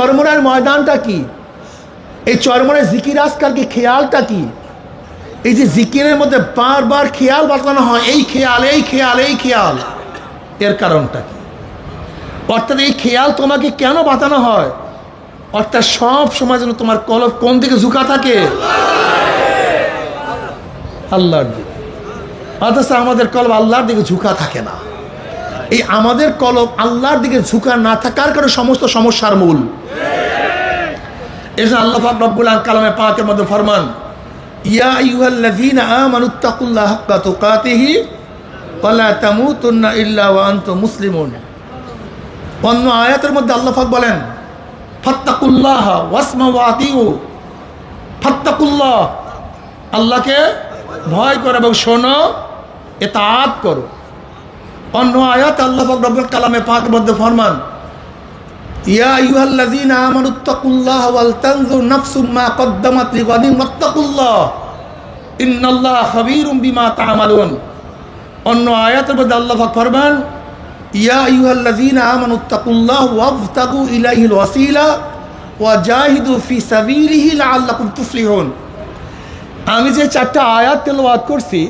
চরমরার ময়দানটা কি, এই চরমরার জিকির আজকাল কি, খেয়ালটা কি, এই যে জিকিরের মধ্যে বারবার খেয়াল বাতানো হয়, এই খেয়াল এই খেয়াল এই খেয়াল, এর কারণটা কি? অর্থাৎ এই খেয়াল তোমাকে কেন বাতানো হয়? অর্থাৎ সব সময় যেন তোমার কলব কোন দিকে ঝুঁকা থাকে? আল্লাহর দিকে। অথচ আমাদের কলব আল্লাহর দিকে ঝুঁকা থাকে না। এই আমাদের কলব আল্লাহর দিকে ঝুঁকা না থাকার কারণে সমস্ত সমস্যার মূল। এই জন্য আল্লাহ পাক রব্বুল আলামিন কালামে পাকের মধ্যে ফরমান, ইয়া আইয়ুহাল্লাযীনা আমানুত্তাকুল্লাহা হাক্কা তুকাতিহি ওয়া লা তামুতুন্না ইল্লা ওয়া আনতুম মুসলিমুন। অন্য আয়াতের মধ্যে আল্লাহ পাক বলেন, ফাত্তাকুল্লাহা ওয়াসমাউ ওয়া আতিউ। ফাত্তাকুল্লাহ, আল্লাহকে ভয় করো এবং শোনো, ইতাআত করো। অন্য আয়াত আল্লাহ পাক রব্বুল কালামে পাকের মধ্যে ফরমান, ইয়া আইয়ুহাল্লাযীনা আমানুত্তাকুল্লাহা ওয়াল তানজুর নাফসুম মা কদ্দামাত লিগাদিন ওয়াত্তাকুল্লাহ ইন্নাল্লাহা খাবীরুম বিমা তা'মালুন। অন্য আয়াতের মধ্যে আল্লাহ পাক ফরমান, ইয়া আইয়ুহাল্লাযীনা আমানুত্তাকুল্লাহা ওয়াবতাগু ইলাইহিল ওয়াসিলা ওয়া জাহিদু ফি সাবিলিহি লাআল্লাকুম তুফলিহুন। আমি যে চারটা আয়াত তেলাওয়াত করছি,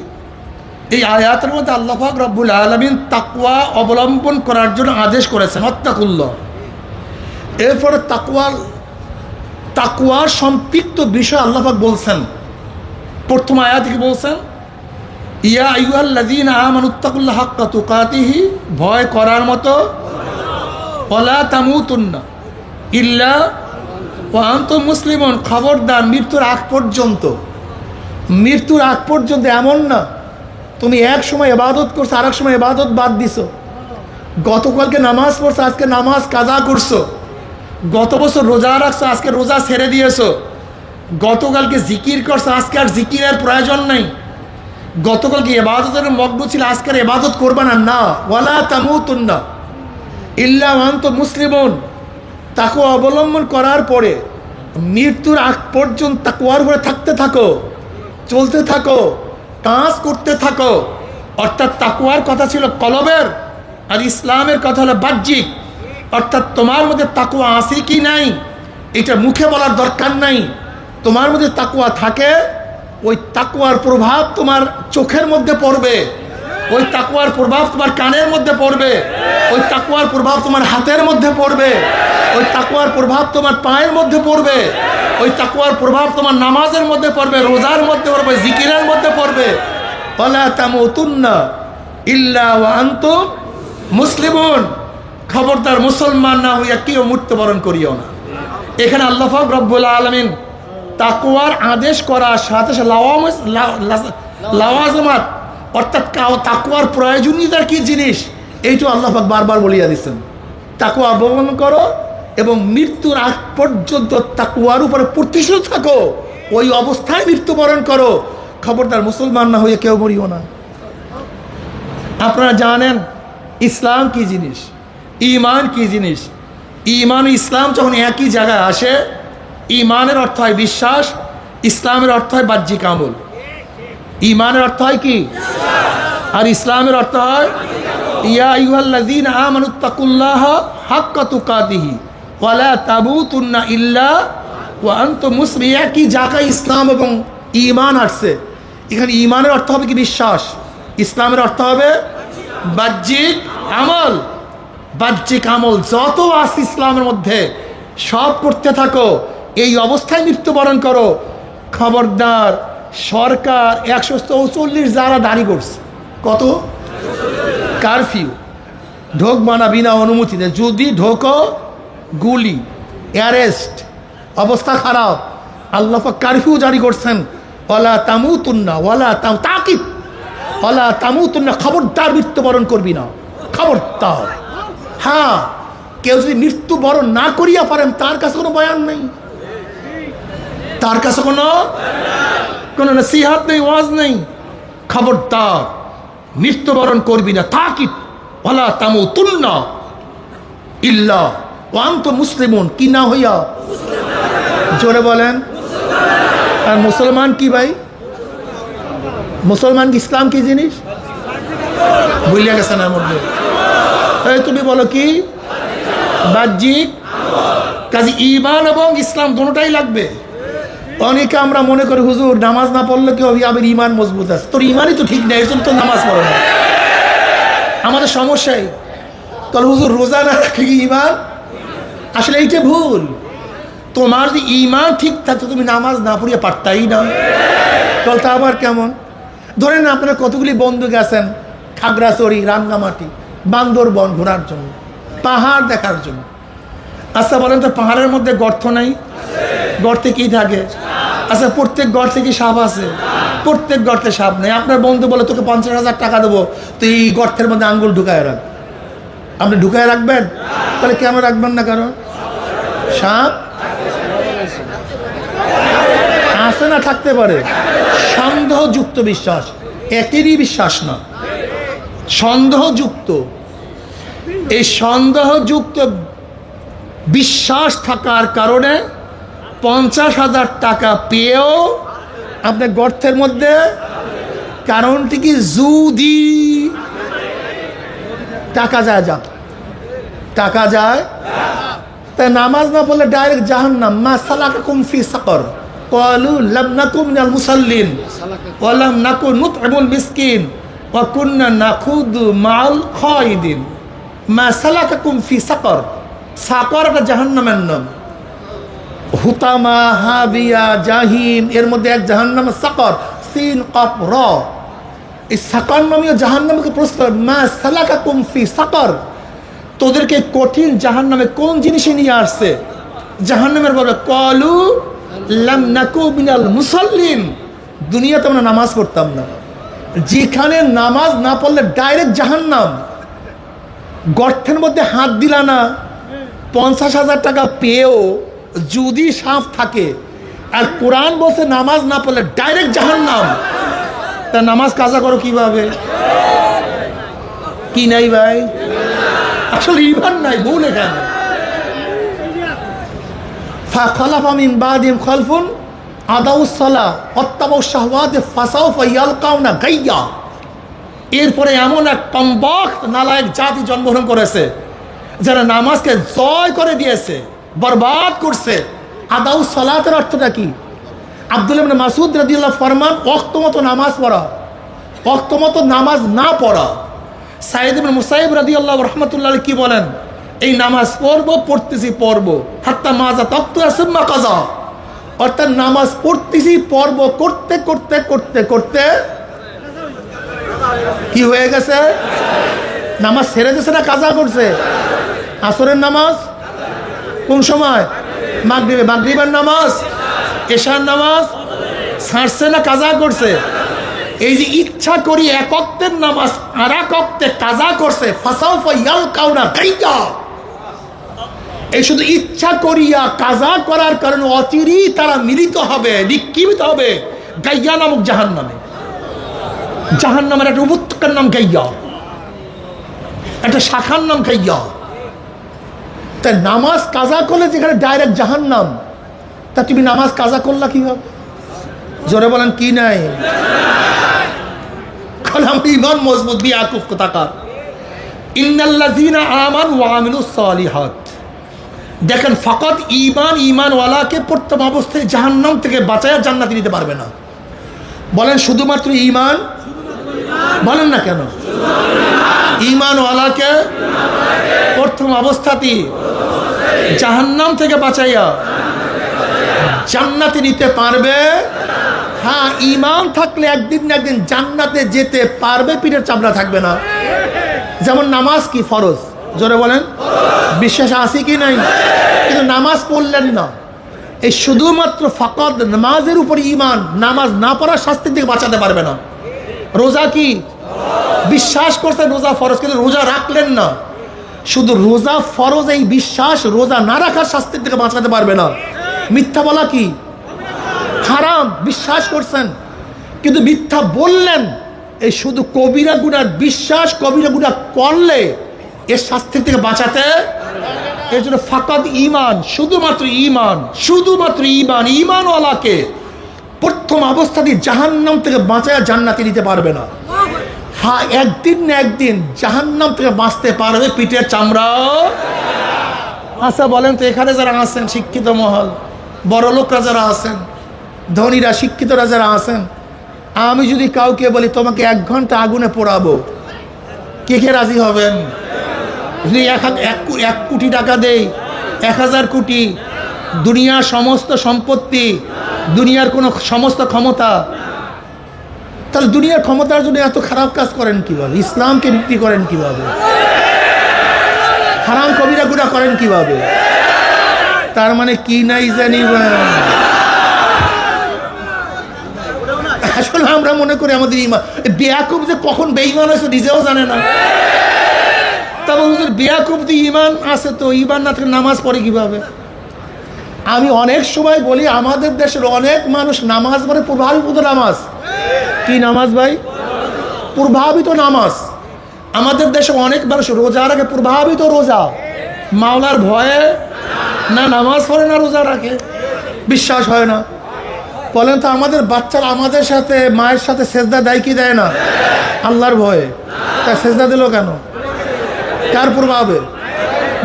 এই আয়াতের মধ্যে আল্লাহ পাক রব্বুল আলামিন তাকওয়া অবলম্বন করার জন্য আদেশ করেছেন, ওয়াত্তাকুল্লাহ। এরপরে তাকওয়ার সম্পৃক্ত বিষয় আল্লাহ পাক বলছেন। প্রথম আয়াত থেকে বলছেন, ইয়া আইয়ুহাল্লাযীনা আমানুত্তাকুল্লাহা হাক্কা তুকাতিহি, ভয় করার মতো, ওয়ালা তামুতুন্না ইল্লা ওয়া আনতুম মুসলিমুন, খবরদার মৃত্যুর আগ পর্যন্ত। মৃত্যুর আগ পর্যন্ত এমন না তুমি এক সময় ইবাদত করছো আর এক সময় ইবাদত বাদ দিছো, গতকালকে নামাজ পড়ছো আজকে নামাজ কাজা করছো, গত বছর রোজা রাখছো আজকে রোজা ছেড়ে দিয়েছো, গতকালকে জিকির করছো আজকে আর জিকিরের প্রয়োজন নেই, গতকালকে ইবাদতের মগ্ন ছিল আজকে আর ইবাদত করবে না। না, ওয়ালা তামুতুন্না ইল্লা ওয়া আনতুম মুসলিমুন। তাকওয়া অবলম্বন করার পরে মৃত্যুর আগ পর্যন্ত তাকওয়ার উপরে থাকতে থাকো, চলতে থাকো, কাজ করতে থাকো। অর্থাৎ তাকওয়ার কথা ছিল কলবের, আর ইসলামের কথা হলো বাহ্যিক। অর্থাৎ তোমার মধ্যে তাকওয়া আছে কি নাই এটা মুখে বলার দরকার নাই। তোমার মধ্যে তাকওয়া থাকে, ওই তাকওয়ার প্রভাব তোমার চোখের মধ্যে পড়বে, ওই তাকওয়ার প্রভাব তোমার কানের মধ্যে পড়বে, ওই তাকওয়ার প্রভাব তোমার হাতের মধ্যে পড়বে, ওই তাকওয়ার প্রভাব তোমার পায়ের মধ্যে পড়বে, ওই তাকওয়ার প্রভাব তোমার নামাজের মধ্যে পড়বে, রোজার মধ্যে পড়বে, জিকিরের মধ্যে পড়বে। ওয়ালা তামুতুন্না ইল্লা ওয়া আনতুম মুসলিমুন, খবরদার মুসলমান না হইয়া কেউ মৃত্যুবরণ করিও না। এখানে আল্লাহ পাক রব্বুল আলামিন তাকওয়ার আদেশ করার সাথে সাথে লাওয়াজমাত, অর্থাৎ তাকওয়ার প্রয়োজনীয়তার কি জিনিস এইটা আল্লাহ পাক বারবার বলিয়া দিচ্ছেন। তাকওয়া অবলম্বন করো এবং মৃত্যুর আগ পর্যন্ত তাকওয়ার উপরে প্রতিষ্ঠিত থাকো, ওই অবস্থায় মৃত্যুবরণ করো। খবরদার মুসলমান না হয়ে কেউ মরিও না। আপনারা জানেন ইসলাম কি জিনিস, ঈমান কি জিনিস। ঈমান ও ইসলাম যখন একই জায়গায় আসে, ঈমানের অর্থ হয় বিশ্বাস, ইসলামের অর্থ হয় বাহ্যিক আমল। ঈমানের অর্থ হয় কি, আর ইসলামের অর্থ হয় ইয়া আইয়ুহাল্লাযীনা আমানুত্তাকুল্লাহা হাক্কা তুকাতিহি ওয়া লা তামুতুন্না ইল্লা ওয়া আনতুম মুসলিমুন। একই জায়গায় ইসলাম এবং ঈমান আসছে। এখানে ঈমানের অর্থ হবে কি বিশ্বাস, ইসলামের অর্থ হবে বাহ্যিক আমল। বাহ্যিক আমল যত আছে ইসলামের মধ্যে সব করতে থাকো, এই অবস্থায় মৃত্যুবরণ করো। খবরদার সরকার 144 যারা দাঁড়ি করছে, কত কারফিউ, ঢোক মানা বিনা অনুমতিতে, যদি ঢোকো গুলি, অ্যারেস্ট, অবস্থা খারাপ। আল্লাহ পাক কারফিউ জারি করছেন, ওয়ালা তামুতুন্না ওয়ালা তাকিদ ওয়ালা তামুতুন্না, খবরদার মৃত্যুবরণ করবি না, খবরদার। হ্যাঁ, কেউ যদি মৃত্যুবরণ না করিয়া পারেন তার কাছে কোনো বয়ান নেই, তার কাছে কোনো নসিহত নেই, ওয়াজ নেই। খবরদার মৃত্যুবরণ করবি না, তাকিদ ওয়ালা তামুতুন্না ইল্লা ওয়া আনতুম মুসলিমুন, কি না হইয়া, জোরে বলেন। আর মুসলমান কি ভাই, মুসলমান কি, ইসলাম কি জিনিস ভুলিয়া গেছে না মধ্যে। তুমি বলো কি বাহ্যিক, কাজে ঈমান এবং ইসলাম দুটোটাই লাগবে। অনেকে আমরা মনে করি হুজুর নামাজ না পড়লে কি হবে, আবার ঈমান মজবুত আছে। তোর ঈমানই তো ঠিক নেই, এই জন্য তো নামাজ পড়ে না। আমাদের সমস্যাই তাহলে হুজুর রোজা না রাখলে কি ঈমান? আসলে এইটা ভুল। তোমার যদি ঈমান ঠিক থাকতো তুমি নামাজ না পড়িয়ে পারতাই না। তাহলে তা আবার কেমন? ধরেন আপনারা কতগুলি বন্ধু গেছেন খাগড়াছড়ি, রাঙ্গামাটি, বান্দরবন ঘোরার জন্য, পাহাড় দেখার জন্য। আচ্ছা বলেন তো পাহাড়ের মধ্যে গর্ত নাই? গর্তে কি থাকে? আচ্ছা প্রত্যেক গর্তে কি সাপ আছে? প্রত্যেক গর্তে সাপ নেই। আপনার বন্ধু বলে তোকে 50,000 টাকা দেবো, তুই এই গর্তের মধ্যে আঙ্গুল ঢুকায় রাখ। আপনি ঢুকায় রাখবেন? তাহলে কেন রাখবেন না? কারণ সাপ আছে না, থাকতে পারে। সন্দেহযুক্ত বিশ্বাস, একেরই বিশ্বাস না, সন্দেহযুক্ত। এই সন্দেহযুক্ত বিশ্বাস থাকার কারণে 50,000 টাকা পেয়েও আপনি গর্তের মধ্যে। কারণটি কি? যদি টাকা যায়, যাক টাকা যায়, তাই নামাজ না পড়লে ডাইরেক্ট জাহান্নাম। মা সালাকাকুম ফি সাকর ক্বালু লাম নাকু মিনাল মুসাল্লিন ওয়া লাম নাকু নুত'ইমুল মিসকিন ওয়া কুন্না নাখুদু মাল খায়দিন। মা সালাকাকুম ফি সাকর, সাকর একটা জাহান্নামের নাম। হুতামা, হাবিয়া, জাহিম, এর মধ্যে এক জাহান্নাম সাকর, সিন কফ র। এই সাকর নামীয় জাহান্নামকে প্রশ্ন, মা সালাকাকুম ফি সাকর, তোদেরকে কঠিন জাহান্নামে কোন জিনিসে নিয়ে আসছে? জাহান্নামের বলে ক্বালু লাম নাকু মিনাল মুসাল্লিন, দুনিয়াতে আমরা নামাজ পড়তাম না। যেখানে নামাজ না পড়লে ডাইরেক্ট জাহান্নাম। গর্তের মধ্যে হাত দিলা না, 50,000 টাকা পেয়েও যদি সাপ থাকে, আর কোরআন বলছে নামাজ না পড়লে ডাইরেক্ট জাহান্নাম, তা নামাজ কাজা করো কিভাবে? কি নাই ভাই? আসলে ঈমান নাই, ভুল এখানে। ফাখালাফা মিন বাদিহিম খালফুন আদাউস সালাহ ওয়াত্তাবাউশ শাহওয়াতি ফাসাউফা ইয়ালকাউনা গাইয়্যা। এরপরে এমন এক কমবক্ত নালায়েক জাতি জন্মগ্রহণ করেছে যারা নামাজকে জয় করে দিয়েছে, বরবাদ করছে। আদাউস সালাতের অর্থটা কি? আব্দুল্লাহ ইবনে মাসউদ রাদিয়াল্লাহু ফরমান, ওয়াক্ত মতো নামাজ পড়া, ওয়াক্ত মতো নামাজ না পড়া। সাইদ ইবনে মুসাইব রাদিয়াল্লাহু রাহমাতুল্লাহ আলাইহি কি বলেন? এই নামাজ পড়বো, পড়তেছি পড়বো, হাত্তা মাজা তক্তু আসম্মা কাজা, অর্থাৎ নামাজ পড়তেছি পড়বো, করতে করতে করতে করতে কি হয়ে গেছে? নামাজ ছেড়ে দিয়েছে না কাজা করছে? আসরের নামাজ কোন সময়? মাগরিবে। মাগরিবের নামাজ, এশার নামাজ ছাড়ছে না কাজা করছে? এই যে ইচ্ছা করি এক ওয়াক্তের নামাজ আর এক ওয়াক্তে কাজা করছে, ফাসাউফা ইয়ালকাউনা গাইয়্যা। এই শুধু ইচ্ছা করিয়া কাজা করার কারণে অচিরেই তারা মিলিত হবে, নিক্ষিপ্ত হবে গাইয়্যা নামক জাহান্নামে। জাহান্নামের একটা উপত্যকার নাম গাইয়্যা, একটা শাখার নাম গাইয়্যা। তাই নামাজ কাজা করলে যেখানে ডাইরেক্ট জাহান্নাম, তা তুমি নামাজ কাজা করলা কিভাবে? জোরে বলেন কি নাই? আমার ঈমান মজবুত বিয়াকুফ কোথাকার। ইন্নাল্লাযীনা আমানু ওয়া আমিলুস সালিহাত। দেখেন ফাকাত ঈমান, ঈমানওয়ালাকে প্রথম অবস্থায় জাহান্নাম থেকে বাঁচায়া জান্নাতে নিতে পারবে না। বলেন শুধুমাত্র ঈমান? বলেন না কেন? ঈমানওয়ালাকে প্রথম অবস্থাতেই জাহান্নাম থেকে বাঁচাইয়া জান্নাতে নিতে পারবে। হ্যাঁ, ঈমান থাকলে একদিন না একদিন জান্নাতে যেতে পারবে, পিঠের চামড়া থাকবে না। যেমন নামাজ কি ফরজ? জোরে বলেন। বিশ্বাস আছে কি নাই? কিন্তু নামাজ পড়লেন না। এই শুধুমাত্র ফাকাত নামাজের উপর ঈমান, নামাজ না পড়ার শাস্তি থেকে বাঁচাতে পারবে না। রোজা কি? বিশ্বাস করছেন রোজা ফরজ, কিন্তু রোজা রাখলেন না। শুধু রোজা ফরজ, এই বিশ্বাস রোজা না রাখার শাস্তি থেকে বাঁচাতে পারবে না। মিথ্যা বলা কি? হারাম। বিশ্বাস করছেন কিন্তু মিথ্যা বললেন, এই শুধু কবিরা গুনার বিশ্বাস, কবিরা গুনাহ করলে এর শাস্তি থেকে বাঁচাতে। এর জন্য ফাকাত ঈমান, শুধুমাত্র ঈমান, শুধুমাত্র ঈমান, ঈমানওয়ালাকে প্রথম অবস্থাতেই জাহান্নাম থেকে বাঁচায়া জান্নাতে নিতে পারবে না। হ্যাঁ, একদিন না একদিন জাহান্নাম থেকে বাঁচতে পারবে, পিঠের চামড়া। আচ্ছা বলেন তো, এখানে যারা আছেন শিক্ষিত মহল, বড় লোকরা যারা আছেন, ধনীরা, শিক্ষিতরা যারা আছেন, আমি যদি কাউকে বলি তোমাকে 1 ঘন্টা আগুনে পোড়াবো, কে কে রাজি হবেন? যদি 1 কোটি টাকা দেই, 1000 কোটি, দুনিয়ার সমস্ত সম্পত্তি, দুনিয়ার কোনো সমস্ত ক্ষমতা, তাহলে দুনিয়ার ক্ষমতার জন্য এত খারাপ কাজ করেন কিভাবে? ইসলামকে বিক্রি করেন কিভাবে? হারাম কবিরা গুনাহ করেন কিভাবে? তার মানে কি নাই জানি। আসলে আমরা মনে করি আমাদের ইমান, বেয়াকুব যে কখন বেঈমান হয়েছে নিজেও জানে না। তবে হুজুর বেয়াকুব দিয়ে ইমান আছে, তো ইমান না থেকে নামাজ পড়ে কিভাবে? আমি অনেক সময় বলি আমাদের দেশের অনেক মানুষ নামাজ পড়ে প্রভাবিত নামাজ। কি নামাজ ভাই? প্রভাবিত নামাজ। আমাদের দেশে অনেক মানুষ রোজা রাখে, প্রভাবিত রোজা, মাওলার ভয়ে না নামাজ পড়ে না রোজা রাখে, বিশ্বাস হয় না। বলেন তো আমাদের বাচ্চারা আমাদের সাথে মায়ের সাথে সেজদা দেয় কি দেয় না? আল্লাহর ভয়ে। তা সেজদা দিল কেন? কার প্রভাবে?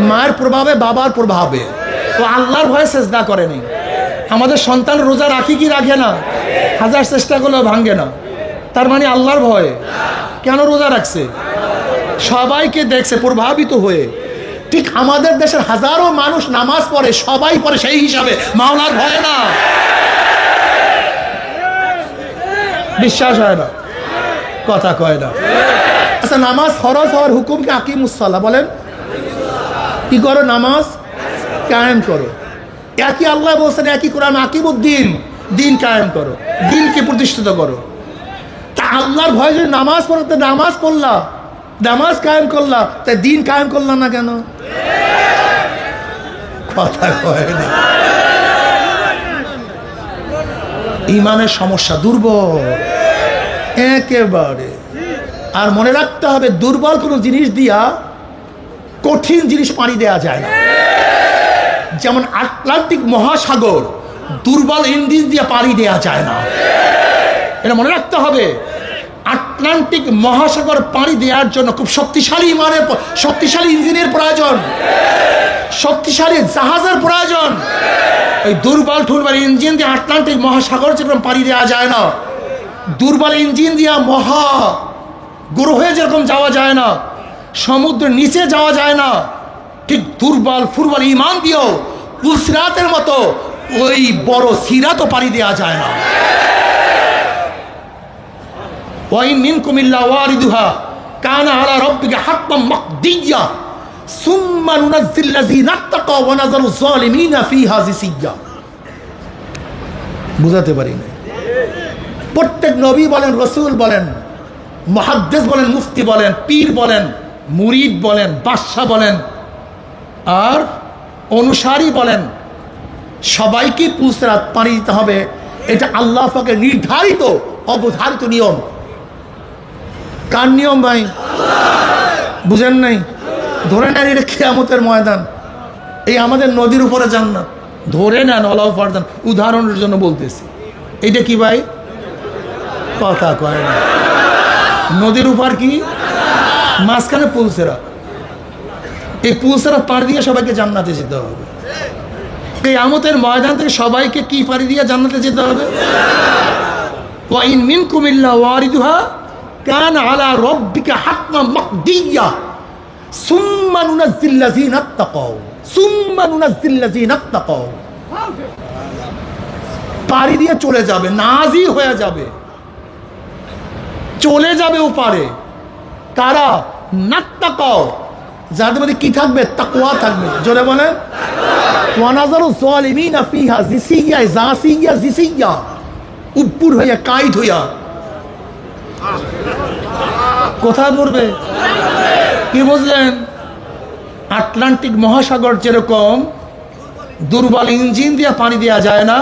মায়ের প্রভাবে, বাবার প্রভাবে। তো আল্লাহর ভয়ে সেজদা করেনি। আমাদের সন্তান রোজা রাখি কি রাখে না? 1000 চেষ্টা করলেও ভাঙে না। তার মানে আল্লাহর ভয়ে। কেন রোজা রাখছে? সবাইকে দেখছে প্রভাবিত হয়ে। ঠিক আমাদের দেশের হাজারো মানুষ নামাজ পড়ে, সবাই পড়ে সেই হিসাবে, মাওলার ভয়ে না। বিশ্বাস হয় না, কথা কয় না। আচ্ছা, নামাজ ফরজ হওয়ার হুকুম কি? আকিমুস সালাহ, বলেন কি করো? নামাজ কায়েম করো। একই আল্লাহ বলছেন, একই কোরআন, আকিমুদ্দিন, দিন কায়েম করো, দিনকে প্রতিষ্ঠিত করো। তা আল্লাহর ভয় যদি নামাজ পড়তে, নামাজ পড়লা, নামাজ কায়েম করলা, তাই দিন কায়েম করলা না কেন? কথা কয় না। ইমানের সমস্যা, দুর্বল একেবারে। আর মনে রাখতে হবে, দুর্বল কোনো জিনিস দিয়া কঠিন জিনিস পানি দেয়া যায় না। যেমন আটলান্টিক মহাসাগর দুর্বল ইঞ্জিন দিয়ে পানি দেয়া যায় না, এটা মনে রাখতে হবে। আটলান্টিক মহাসাগর পানি দেওয়ার জন্য খুব শক্তিশালী ইমানের, শক্তিশালী ইঞ্জিনের প্রয়োজন, শক্তিশালী জাহাজের প্রয়োজন। ওই দুর্বল ঠুলবার ইঞ্জিন দিয়ে আটলান্টিক মহাসাগর যেরকম পানি দেওয়া যায় না, দুর্বল ইঞ্জিন দিয়া মহা গ্রহে যেরকম যাওয়া যায় না, সমুদ্রের নিচে যাওয়া যায় না, ঠিক দুর্বল ফুরবল ইমান দিয়েও পুলসিরাতের মতো ওই বড় সিরাতও পানি দেওয়া যায় না। ওয়াইন মিনকুম ইল্লা ওয়ারিদুহা কানা আলা রাব্বিকা হাত্তাম মাকদিয়্যা সুম্মা নুনাজ্জিল লাযিনা তাকাও ওয়া নাযারু যালিমিনা ফিহা জিসিয়্যা। বুঝাতে পারি না। প্রত্যেক নবী বলেন, রসুল বলেন, মুহাদ্দিস বলেন, মুফতি বলেন, পীর বলেন, মুরিদ বলেন, বাদশা বলেন, আর অনুসারী বলেন, সবাইকে পুলসিরাত পানি দিতে হবে। এটা আল্লাহ পাকের নির্ধারিত অবধারিত নিয়ম। কার নিয়ম ভাই? বুঝেন নাই? ধরে নেন এটা কিয়ামতের ময়দান, এই আমাদের নদীর উপরে জান্নাত, ধরে নেন আল্লাহ ফারদান, উদাহরণের জন্য বলতেছি। এইটা কি ভাই? কথা কয় না। নদীর উপর কি? মাঝখানে পুলসিরাত। এই পুলসিরাত পার দিয়ে সবাইকে জান্নাতে যেতে হবে। কিয়ামতের ময়দান থেকে সবাইকে কি পাড়ি দিয়ে জান্নাতে যেতে হবে? ওয়া ইন মিনকুম ইল্লা ওয়ারিদুহা কানা আলা রাব্বিকা হাত্তাম মাকদিয়্যা সুম্মা নুনাজ্জিল লাযিনা তাকাও সুম্মা নুনাজ্জিল লাযিনা তাকাও। পাড়ি দিয়ে চলে যাবে, নাজি হয়ে যাবে, চলে যাবে ওপারে। কারা? নাত্তাকাও, যাদের মধ্যে কি থাকবে? তাকওয়া থাকবে। জোরে বলেন, ওয়া নাযারু যালিমিনা ফিহা জিসিয়্যা, জাসিয়্যা জিসিয়্যা, উপর হইয়া কাইদ হইয়া কোথায় পড়বে? কি বুঝলেন? আটলান্টিক মহাসাগর যেরকম দুর্বল ইঞ্জিন দিয়ে পানি দেওয়া যায় না,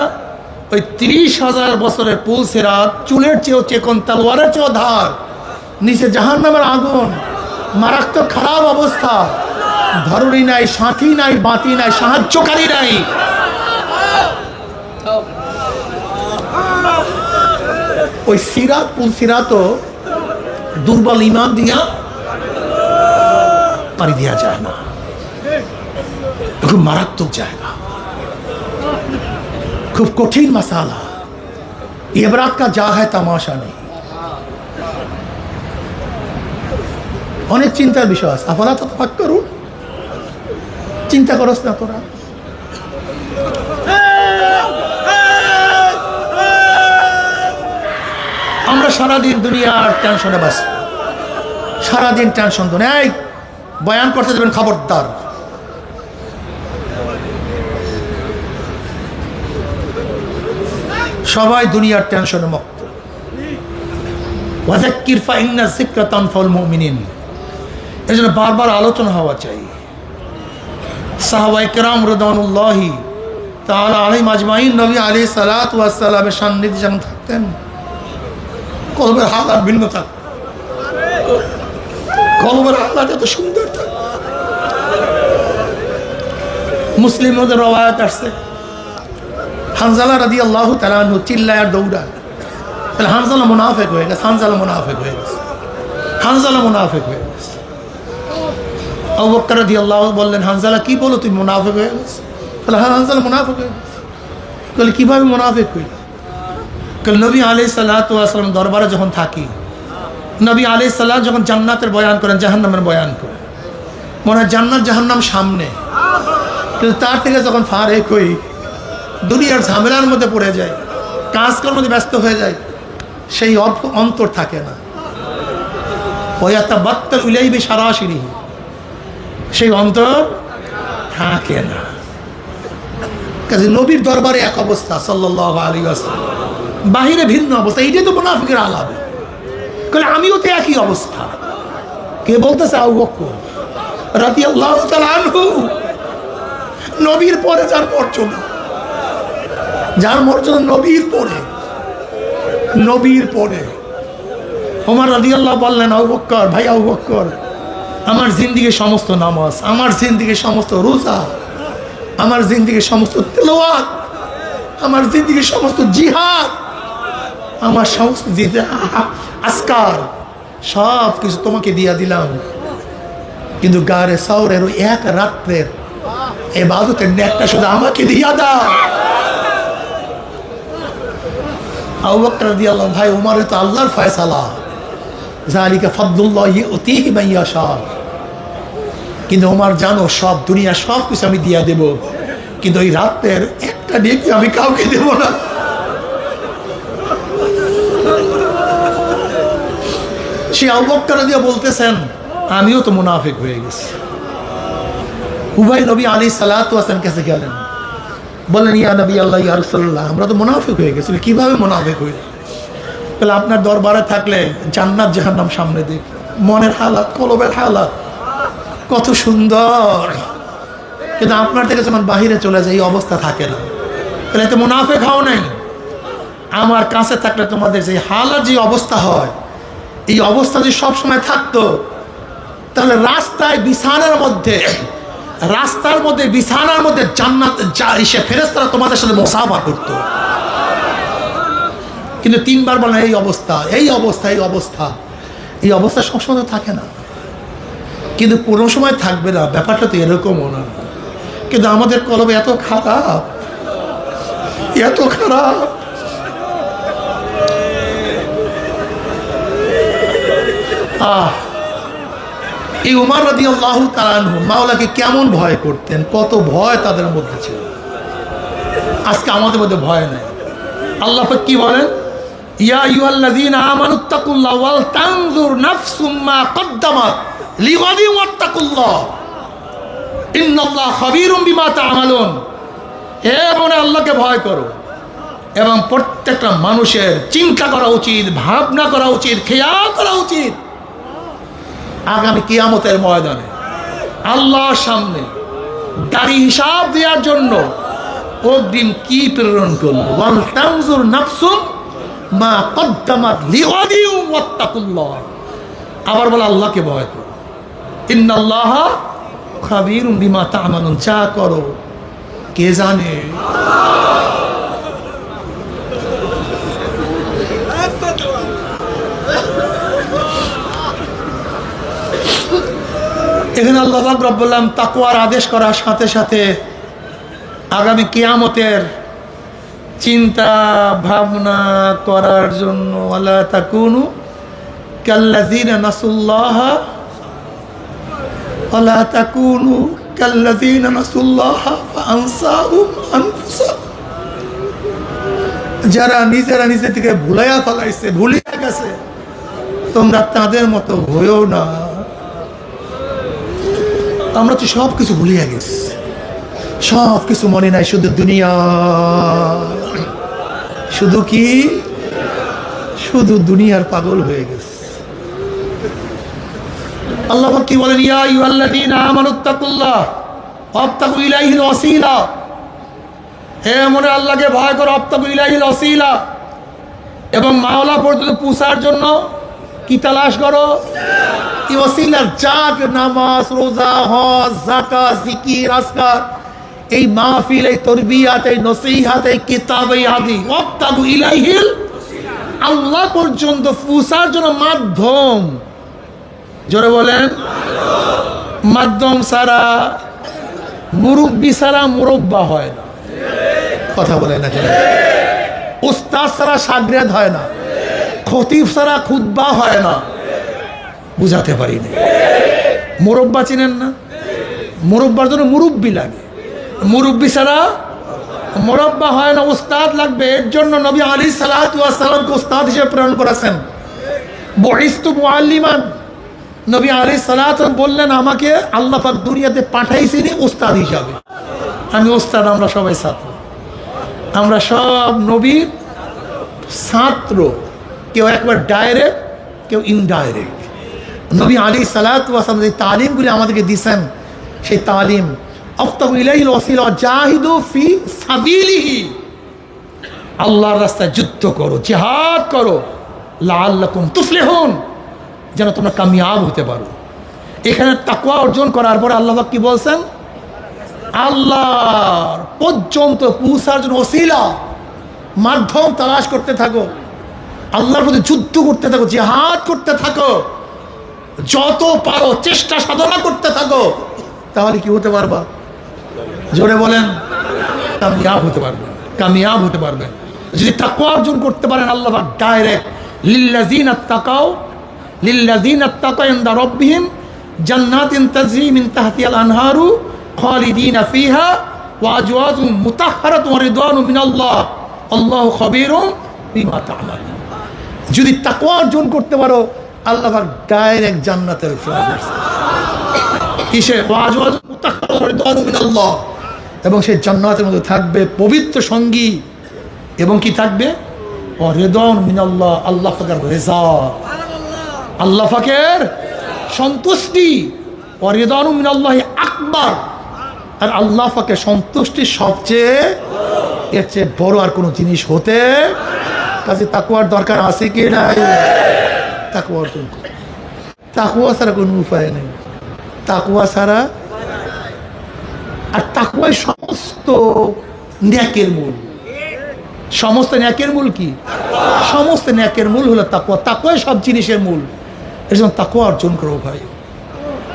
ওই 30,000 বছরের পুলসিরাত চুলের চেয়েও চেকন, তলোয়ারের চেয়েও ধার, নিচে জাহান্নামের আগুন, মারাত্মক খারাপ অবস্থা, ধরুনি নাই, সাথী নাই, বাতি নাই, সাহায্যকারী নাই। ওই সিরাত পুলসিরাতও দুর্বল ইমান দিয়া পানি দেওয়া যায় না। খুব মারাত্মক জায়গা, খুব কঠিন মাসালা। ইবরাত কা যা হয় তামাশা নেই। অনেক চিন্তার বিষয় আছে। আফালা তাতাফাক্কারুন, চিন্তা করস না তোরা? আমরা সারাদিন দুনিয়ার টেনশনে বাস, সারাদিন টেনশন তো নেই। বয়ান করতে দেবেন খবরদার। সবাই দুনিয়ার টেনশনে মুক্ত। ওয়াযাক্কির ফাইন্না যিকরা তানফাউল মুমিনিন, এজন্য বারবার আলোচনা হওয়া চাই। সাহাবায়ে কেরাম রাদিয়াল্লাহু তাআলা আলাইহিম আজমাইন নবী আলাইহিস সালাতু ওয়াস সালামের সান্নিধ্যে যখন থাকতেন, কলবের হালাত ভিন্ন থাকত। কলবের হালাত এত সুন্দর থাকত। মুসলিমদের রওয়ায়াত আসছে, হানজালা রাদিয়াল্লাহু তাআলা আনহু চিল্লায় আর দৌড়ায়। তাহলে হানজালা মুনাফিক হয়ে গেছে, হানজালা মুনাফিক হয়ে গেছে, হানজালা মুনাফিক হয়ে গেছে। আবু বকর রাদিয়াল্লাহু বললেন, হানজালা কি বলো তুমি মুনাফিক হয়ে গেছে? তাহলে হ্যাঁ, হানজালা মুনাফিক হয়ে গেছে। বলে কিভাবে মুনাফিক হইল? নবী আলাইহিস সালাতু ওয়াস সালাম দরবারে যখন থাকি, নবী আলাইহিস সালাম যখন জান্নাতের বয়ান করেন, জাহান্নামের বয়ান করেন, মনে হয় জান্নাত জাহান্নাম সামনে, কিন্তু তার থেকে যখন ফারেক হই, দুনিয়ার ঝামেলার মধ্যে পড়ে যায়, কাজকর্মের মধ্যে ব্যস্ত হয়ে যায়, সেই অন্তর থাকে না। ওয়াতাবাত্তাল ইলাইহি বিশারাশিরিহি, সেই অন্তর থাকে না। কাজে নবীর দরবারে এক অবস্থা সাল্লাল্লাহু আলাইহি ওয়াসাল্লাম, বাহিরে ভিন্ন অবস্থা। এইটাই তো মুনাফিকের আলাপ। কারণ আমিও তো একই অবস্থা। কে বলতেছে? আবু বকর রাদিয়াল্লাহু তাআলা আনহু। নবীর পরে যার মর্যাদা, যার মর্যাদা নবীর পরে, নবীর পরে। ওমর রাদিয়াল্লাহু বললেন, আবু বকর, ভাই আবু বকর, আমার জিন্দিগির সমস্ত নামাজ, আমার জিন্দিগির সমস্ত রোজা, আমার জিন্দিগির সমস্ত তেলাওয়াত, আমার জিন্দিগির সমস্ত জিহাদ, আমার সমস্ত আজকার সব কিছু তোমাকে দিয়া দিলাম, কিন্তু গারে সাওরের ওই এক রাত্রের ইবাদতের নেকটা শুধু আমাকে দিয়া দাও। আবু বকর রাদিয়াল্লাহু, ভাই ওমর তো আল্লাহর ফয়সালা, যালিকা ফাদলুল্লাহি ইউতিহি মান ইয়াশা। কিন্তু ওমর জানো, সব দুনিয়া সব কিছু আমি দিয়া দেব, কিন্তু ওই রাতের একটা নেকি আমি কাউকে দেব না। সে আবু বকর দিয়ে বলতেছেন, আমিও তো মুনাফিক হয়ে গেছি। উভয় নবী আলাইহিস সালাতু ওয়াস সালাম কাছে গেলেন, বললেন, ইয়া নবী আল্লাহ, ইয়া রাসূলুল্লাহ, আমরা তো মুনাফিক হয়ে গেছি। কিভাবে মুনাফিক হইল? বলে, আপনার দরবারে থাকলে জান্নাত জাহান্নাম সামনে দেখ, মনের হালাত, কলবের হালাত কত সুন্দর, কিন্তু আপনার থেকে যখন বাহিরে চলে যায় এই অবস্থা থাকে না। তাহলে এতে মুনাফিক হও নাই। আমার কাছে থাকলে তোমাদের যে হালাত, যে অবস্থা হয়, এই অবস্থা যদি সবসময় থাকতো, তাহলে রাস্তায় বিছানার মধ্যে, রাস্তার মধ্যে বিছানার মধ্যে জান্নাত এসে ফেরেশতারা তোমাদের সাথে মুসাফা করতো। কিন্তু তিনবার বলেন এই অবস্থা, এই অবস্থা, এই অবস্থা, এই অবস্থা সবসময় থাকে না, কিন্তু কোনো সময় থাকবে না। ব্যাপারটা তো এরকমও না। কিন্তু আমাদের কলবে এত খারাপ, এত খারাপ। এই উমর রাদিয়াল্লাহু তাআলা আনহু মাওলাকে কেমন ভয় করতেন, কত ভয় তাদের মধ্যে ছিল। আজকে আমাদের মধ্যে ভয় নেই। আল্লাহ পাক কি বলেন? ইয়া আইয়ুহাল্লাযীনা আমানুত্তাকুল্লাহ ওয়াল তানজুর নাফসুম মা কদ্দামাত লিগাদিন ওয়াত্তাকুল্লাহ ইন্নাল্লাহ খাবীরুম বিমা তা'মালুন। হে মনে আল্লাহকে ভয় করো, এবং প্রত্যেকটা মানুষের চিন্তা করা উচিত, ভাবনা করা উচিত, খেয়াল করা উচিত আগামী কিয়ামতের ময়দানে আল্লাহর সামনে দাঁড়ি হিসাব দেওয়ার জন্য অগ্রিম কি প্রেরণ করলো। ওয়াল তানজুর নাফসুম মা কদ্দামাত লিগাদিন ওয়াত্তাকুল্লাহ। আবার বলে আল্লাহকে ভয় করো, ইন্নাল্লাহা খাবীরুম বিমা তা'মালুন। যা করো কে জানে। এখানে আল্লাহ পাক রব্বুল আলামিন তাকওয়ার আদেশ করার সাথে সাথে আগামী কিয়ামতের চিন্তা ভাবনা করার জন্য ওয়ালা তাকুনু কাল্লাযীনা নাসুল্লাহ ওয়ালা তাকুনু কাল্লাযীনা নাসুল্লাহ ফাআনসাহুম আনফুসাহুম, যারা নিজেরা নিজে থেকে ভুলাইয়া ফেলাইছে, ভুলিয়া গেছে, তোমরা তাদের মতো হয়েও না। আমরা তো সব কিছু ভুলিয়া গেছি, সব কিছু মনে নাই, শুধু দুনিয়া, শুধু কি, শুধু দুনিয়ার পাগল হয়ে গেছে। আল্লাহ কি বলেন, ইয়া আইয়ুহাল্লাযীনা আমানুত্তাকুল্লাহ ওয়াবতাগু ইলাইহিল ওয়াসিলা, হে মনে আল্লাহকে ভয় করো, ওয়াবতাগু ইলাইহিল ওয়াসিলা, এবং মাওলা পর্যন্ত পৌঁছার জন্য কি তালাশ করো, কি ওয়াসিলার জাগ, নামাজ, রোজা, হজ, যাকাত, জিকির, আজকার, এই মাহফিল, এই তরবিয়াত, এই নসিহাত, এই কিতাব, এই হাদিস, ওয়াবতাগু ইলাইহিল, আল্লাহ পর্যন্ত পৌঁছার জন্য মাধ্যম, জোরে বলেন, মাধ্যম ছাড়া, মুরব্বি ছাড়া মুরব্বা হয় না, কথা বলে না, উস্তাদ ছাড়া শাগরেদ হয় না, খতিব ছাড়া খুতবা হয় না, বুঝাতে পারি না। মুরব্বা চিনেন না? মুরব্বার জন্য মুরব্বি লাগে, মুরব্বি ছাড়া মুরব্বা হয় না, উস্তাদ লাগবে। এর জন্য নবী আলাইহিস সালাতু ওয়াস সালামকে উস্তাদ হিসেবে প্রেরণ করেছেন। বুইসতু মুআল্লিমান, নবী আলাইহিস সালাতু বললেন, আমাকে আল্লাহ পাক দুনিয়াতে পাঠাইছেন উস্তাদ হিসাবে। আমি উস্তাদ, আমরা সবাই ছাত্র, আমরা সব নবীর ছাত্র, কেউ একবার ডাইরেক্ট, কেউ ইনডাইরেক্ট। নবী আলাইহিস সালাতু ওয়াস সালাম যে তালিমগুলি আমাদেরকে দিয়েছেন, সেই তালিম, ওয়াবতাগু ইলাইহিল ওয়াসিলা জাহিদু ফি সাবিলিহি, আল্লাহর রাস্তায় যুদ্ধ করো, জিহাদ করো, লাআল্লাকুম তুফলিহুন, যেন তোমরা কামিয়াব হতে পারো। এখানে তাকওয়া অর্জন করার পরে আল্লাহ পাক কি বলছেন, আল্লাহর পর্যন্ত পৌঁছার জন্য ওসিলা, মাধ্যম তালাশ করতে থাকো, আল্লাহর প্রতি যুদ্ধ করতে থাকো, জিহাদ করতে থাকো, যত পারো চেষ্টা সাধনা করতে থাকো, তাহলে কি হতে পারবা, জোরে বলেন, কামিয়াব হতে পারবেন, কামিয়াব হতে পারবেন। যদি তাকওয়া অর্জন করতে পারেন, আল্লাহ পাক ডাইরেক্ট লিল্লাযীনা তাকাও, লিল্লাযীনা তাকাও ইনদা রাব্বিহিম জান্নাতিন তাজরি মিন তাহতিহাল আনহারু খালিদিনা ফিহা ওয়া আজওয়াজুম মুতাহহারাতুন ওয়া রিদওয়ানুম মিনাল্লাহ আল্লাহু খাবীরুম বিমা তা'মালুন। যদি তাকওয়া অর্জন করতে পারো, আল্লাহ পাক ডাইরেক্ট জান্নাতের ফ্লাইট, কিসে, ওয়া আজওয়াজুম মুতাহহারাতুন ওয়া রিদওয়ানুম মিনাল্লাহ, এবং সেই জান্নাতের মধ্যে থাকবে পবিত্র সঙ্গী, এবং কি থাকবে, ওয়া রিদওয়ানুম মিনাল্লাহ, আল্লাহ পাকের রেজা, আল্লাহ পাকের সন্তুষ্টি, ওয়া রিদওয়ানুম মিনাল্লাহি আকবার, আর আল্লাহ পাকের সন্তুষ্টি সবচেয়ে, এর চেয়ে বড় আর কোনো জিনিস হতে, কাজে তাকওয়ার দরকার আছে কি নাই? তাকওয়া অর্জন করো, তাকওয়া ছাড়া কোনো উপায় নেই, তাকওয়া ছাড়া। আর তাকওয়াই সমস্ত ন্যাকের মূল, সমস্ত ন্যাকের মূল কি? সমস্ত ন্যাকের মূল হলো তাকওয়া, তাকওয়াই সব জিনিসের মূল। এর জন্য তাকওয়া অর্জন করো ভাই।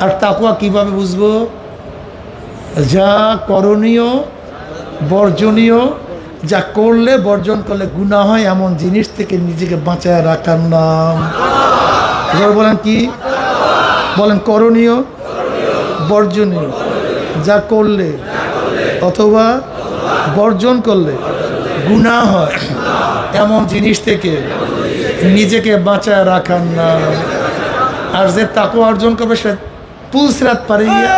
আর তাকওয়া কিভাবে বুঝবো? যা করণীয়, বর্জনীয়, যা করলে বর্জন করলে গুনাহ হয়, এমন জিনিস থেকে নিজেকে বাঁচায় রাখার নাম, বলেন কি? বলেন, করণীয়, বর্জনীয়, যা করলে অথবা বর্জন করলে গুনাহ হয়, এমন জিনিস থেকে নিজেকে বাঁচায় রাখার নাম। আর যে তাকওয়া অর্জন করবে সে পুলসিরাত পারে গিয়া,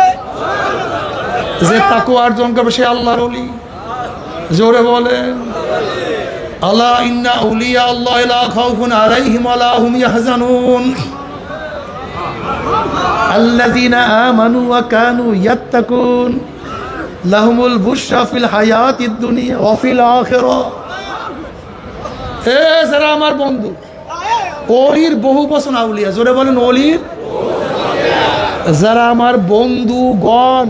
যে তাকওয়া অর্জন করবে সে আল্লাহর ওলি। জোরে বলেন, আলা ইন্না আউলিয়া আল্লাহ লা খাউফুন আলাইহিম ওয়া লা হুম ইয়াহজানুন আল্লাযীনা আমানু ওয়া কানু ইয়াত্তাকুন লাহুমুল বুশরা ফিল হায়াতিদ দুনিয়া ওয়া ফিল আখিরাহ। হে যারা আমার বন্ধু, ওলির বহু বচন আউলিয়া, জোরে বলেন, ওলির, যারা আমার বন্ধুগণ,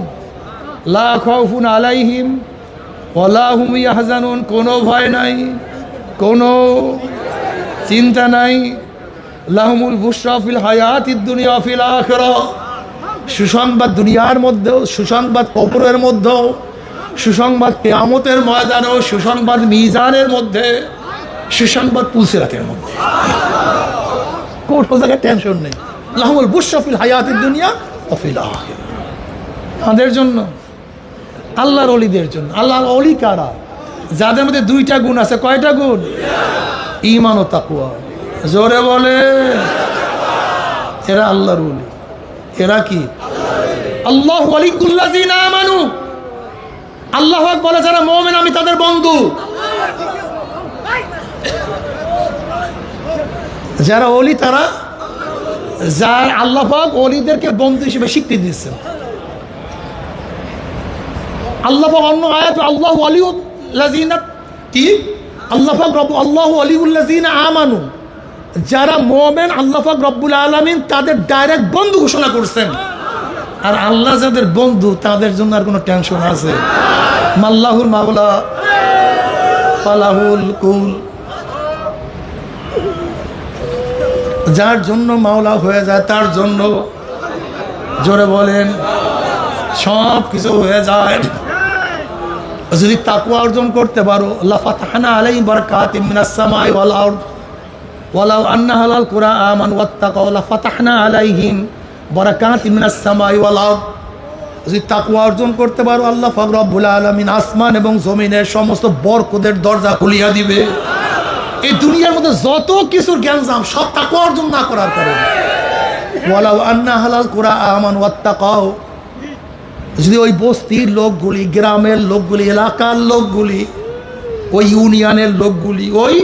লা খাউফুন আলাইহিম ওয়া লা হুম ইয়াহজানুন, কোনো ভয় নাই, কোনো চিন্তা নাই, লাহুমুল বুশরা ফিল হায়াতিদ দুনিয়া ওয়া ফিল আখিরাহ, সুসংবাদ দুনিয়ার মধ্যেও, সুসংবাদ কবরের মধ্যেও, সুসংবাদ কিয়ামতের ময়দানেও, সুসংবাদ মিজানের মধ্যে, সুসংবাদ পুলসিরাতের মধ্যে। কোনো জায়গায় টেনশন নেই। লাহুল বুশরা ফিল হায়াতিদ দুনিয়া ওয়া ফিল আখিরাহ। তাদের জন্য, আল্লাহর ওলিদের জন্য। আল্লাহর ওলি কারা? যাদের মধ্যে দুইটা গুণ আছে। কয়টা গুণ? ঈমান ও তাকওয়া। জোরে বলে, এরা আল্লাহর ওলি। এরা কি? আল্লাহু ওয়ালিয়ুল্লাযিনা আমানু। আল্লাহ পাক বলে যারা মুমিন আমি তাদের বন্ধু। যারা ওলি তারা, যার আল্লাহ পাক ওলিদেরকে বন্ধু হিসেবে স্বীকৃতি দিচ্ছেন। আল্লাহ পাক অন্য আয়াতে আল্লাহু ওয়ালিয়ুল্লাযিনা কি? আল্লাহ পাক আল্লাহু ওয়ালিয়ুল্লাযিনা আমানু। যারা মুমিন আল্লাহ পাক রব্বুল আলামিন তাদের ডাইরেক্ট বন্ধু ঘোষণা করছেন। আর আল্লাহ যাদের বন্ধু তাদের জন্য আর কোনো টেনশন আছে? মাল্লাহুল মাওলা ফালাহুল কুল। যার জন্য মাওলা হয়ে যায় তার জন্য, জোরে বলেন, সব কিছু হয়ে যায়। যদি তাকওয়া অর্জন করতে পারো, লাফাতাহনা আলাইহিম বারাকাতিম মিনাস সামাই ওয়াল আরদ ওয়ালাউ আন্না আহলাল কুরা আমানু ওয়াত্তাকাউ লাফাতাহনা আলাইহিম বারাকাতিম মিনাস সামাই ওয়াল আরদ। যদি তাকওয়া অর্জন করতে পারো, আল্লাহ পাক রব্বুল আলামিন আসমান এবং জমিনের সমস্ত বরকতের দরজা খুলিয়া দিবে। এই দুনিয়ার মধ্যে যত কিছুর জ্ঞানজাম সব তাকওয়া অর্জন না করার কারণে। ওয়ালাউ আন্না আহলাল কুরা আমানু ওয়াত্তাকাউ। যদি ওই বস্তির লোকগুলি, গ্রামের লোকগুলি, এলাকার লোকগুলি, ওই ইউনিয়নের লোকগুলি, ওই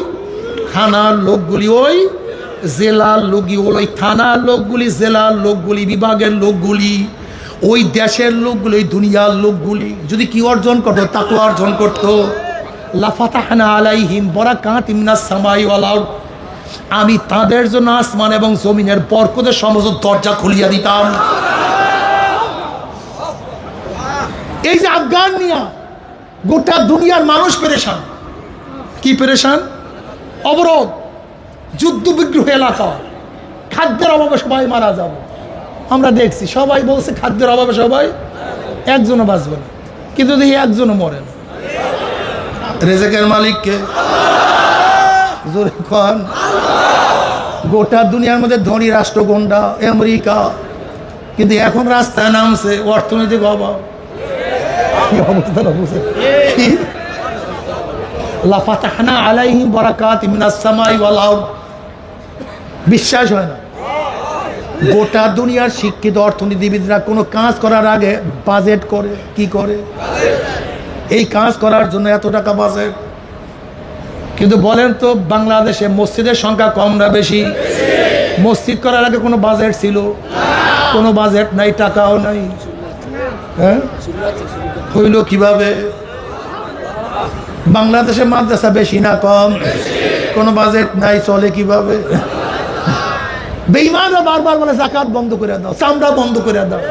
থানার লোকগুলি, ওই জেলার লোকগুলি, ওই থানার লোকগুলি, জেলার লোকগুলি, বিভাগের লোকগুলি, ওই দেশের লোকগুলি, ওই দুনিয়ার লোকগুলি যদি কি অর্জন করতো? তাকওয়া অর্জন করতো। লাফাতাহনা আলাইহিম বারাকাতিম মিনাস সামাই ওয়াল আরদ। আমি তাদের জন্য আসমান এবং জমিনের বরকতের সমস্ত দরজা খুলিয়া দিতাম। এই যে আফগান নিয়া গোটা দুনিয়ার মানুষ পেরেশান। কি পেরেশান? অবরোধ, যুদ্ধ বিগ্রহ এলাকা, খাদ্যের অভাবে সবাই মারা যাব। আমরা দেখছি সবাই বলছে খাদ্যের অভাবে সবাই, একজনও বাঁচবে না। কিন্তু দেখি একজনও মরে না। রেজেকের মালিককে জোরে খান। গোটা দুনিয়ার মধ্যে ধনী রাষ্ট্র কোনটা? আমেরিকা। কিন্তু এখন রাস্তায় নামছে অর্থনৈতিক অভাব। লাফাতাহনা আলাইহিম বারাকাতিম মিনাস সামাই ওয়াল আরদ। বিশ্বাস হয় না। গোটা দুনিয়ার শিক্ষিত অর্থনীতিবিদরা কোনো কাজ করার আগে বাজেট করে। কি করে? এই কাজ করার জন্য এত টাকা বাজেট। কিন্তু বলেন তো বাংলাদেশে মসজিদের সংখ্যা কম না বেশি? মসজিদ করার আগে কোনো বাজেট ছিল? কোনো বাজেট নাই, টাকাও নাই। হ্যাঁ, হইল কিভাবে? বাংলাদেশে মাদ্রাসা বেশি না কম? কোনো বাজেট নাই, চলে কিভাবে? বেঈমানরা বারবার বলে জাকাত বন্ধ করে দাও, চামড়া বন্ধ করে দাও,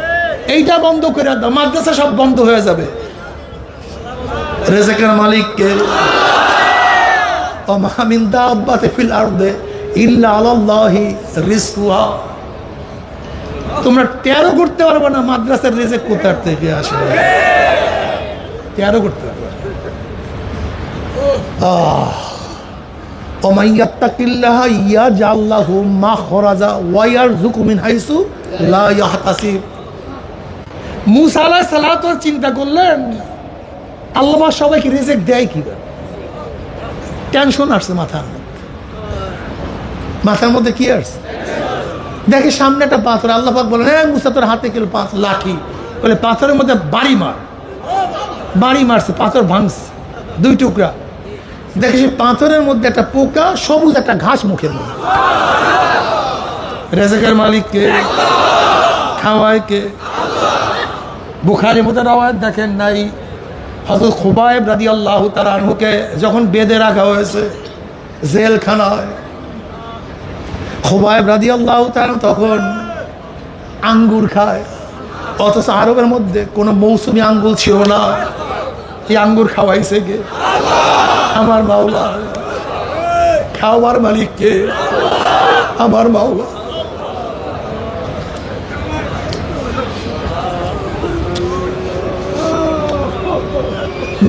এইটা বন্ধ করে দাও, মাদ্রাসা সব বন্ধ হয়ে যাবে। রিজকের মালিককে। ওয়া মা মিন দাব্বাতিন ফিল আরদি ইল্লা আলাল্লাহি রিজকুহা। তোমরা 13 করতে পারবে না মাদ্রাসার রিজক কোথা থেকে আসে? 13 করতে পারবে। ওয়া মান ইয়াত্তাকিল্লাহা ইয়াজআল লাহু মাখরাজা ওয়া ইয়ারযুকহু মিন হাইসু লা ইয়াহতাসিব। মুসা আলাইহিস সালাতু চিন্তা করলেন আল্লাহ সবাইকে রিজক দেয় কিভাবে? টেনশন আসছে মাথার মধ্যে কি আসছে? দেখে সামনে একটা পাথর। আল্লাহ পাক বলেন, হ্যাঁ মুসা তোর হাতে গেল লাঠি, বলে পাথরের মধ্যে বাড়ি মার। বাড়ি মারছে, পাথর ভাঙছে 2 টুকরা। দেখে সে পাথরের মধ্যে একটা পোকা, সবুজ একটা ঘাস মুখের মধ্যে। রেজেকের মালিককে, খাওয়ায় কে? বুখারীর মধ্যে রাওয়ায়াত দেখেন নাই, হযরত খুবাইব রাদিয়াল্লাহু তাআলা আনহুকে যখন বেঁধে রাখা হয়েছে জেলখানায়, খুবাইব রাদিয়াল্লাহু তাআলা তখন আঙ্গুর খায়। অথচ আরবের মধ্যে কোনো মৌসুমি আঙ্গুর ছিল না। এই আঙ্গুর খাওয়াইছে কে? আমার মাওলা। খাওয়ার মালিক কে? আমার মাওলা।